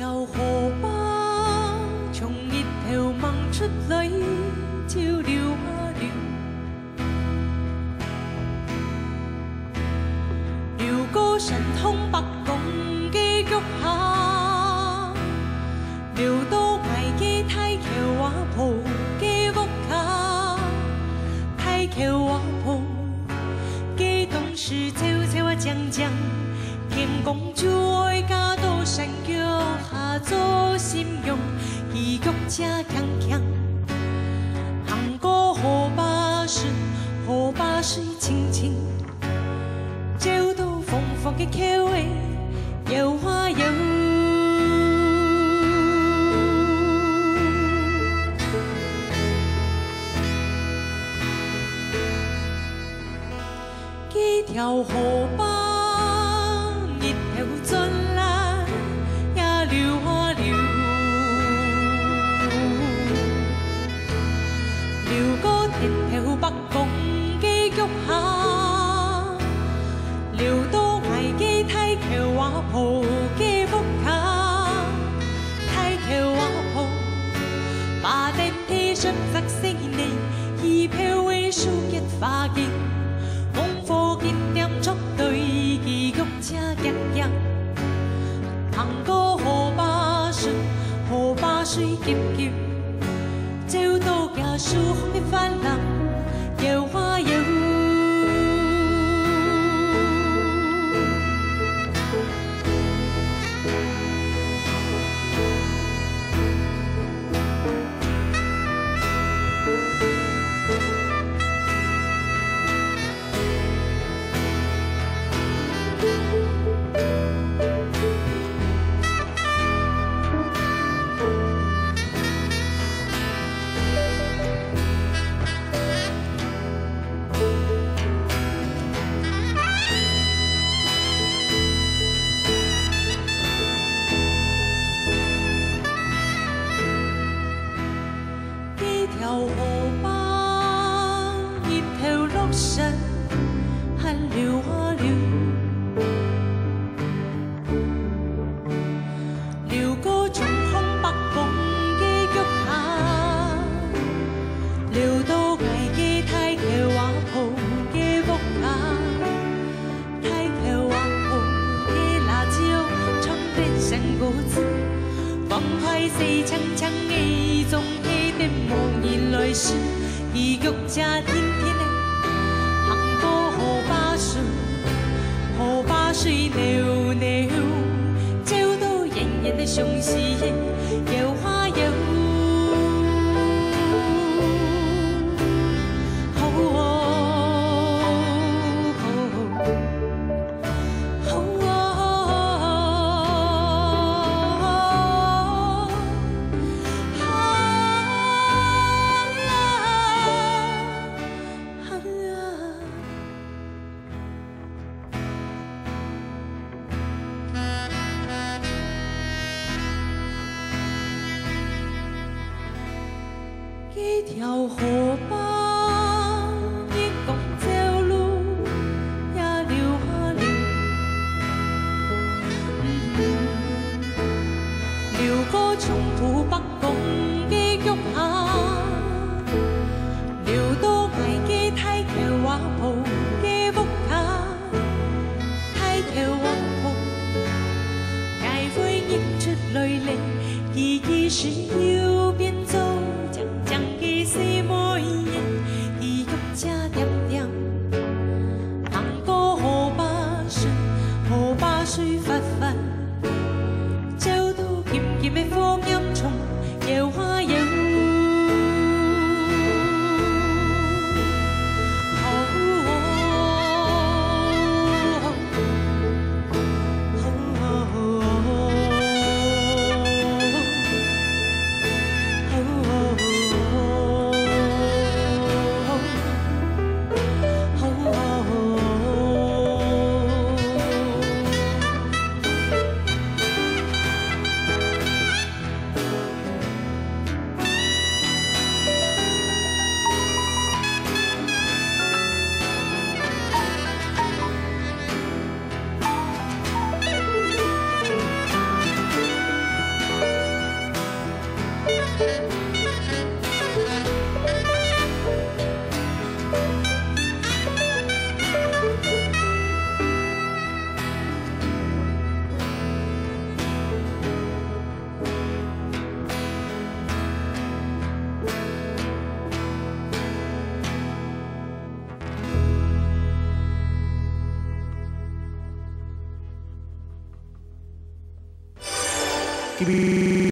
条河浜从一條掹出嚟，照流啊流，流過神通北港嘅腳下，流到捱嘅太橋話鋪嘅屋卡，太橋話鋪嘅董事悄悄啊講講。 天公主愛家到山腳下做心用，伊腳車強強，行過河壩水清清，照到風風嘅橋尾搖啊搖。幾條河壩。 進來呀流啊流，流過天橋北港嘅腳下，流到捱嘅太橋話鋪嘅屋卡，太橋話鋪把電梯十則星呢，二票為數一花件，功課見點足對幾腳車夾夾。 行過河壩水急急，照到架樹紅嘅帆浪搖啊搖。條河壩一條綠神，還流啊流，流過中空北港嘅腳下，流到捱嘅太橋話鋪嘅屋卡，太橋話鋪嘅辣椒沖得成個字，放開四層層嘅種。 無言來說，伊腳車天天的行過河壩水流流，照到人人的相思搖啊搖。幾條河壩一共走路呀流啊流，流過松浦北港嘅腳下，流到捱嘅太橋話鋪嘅屋卡，太橋話鋪解會映出淚嚟，幾時要變做？ 是模樣。TV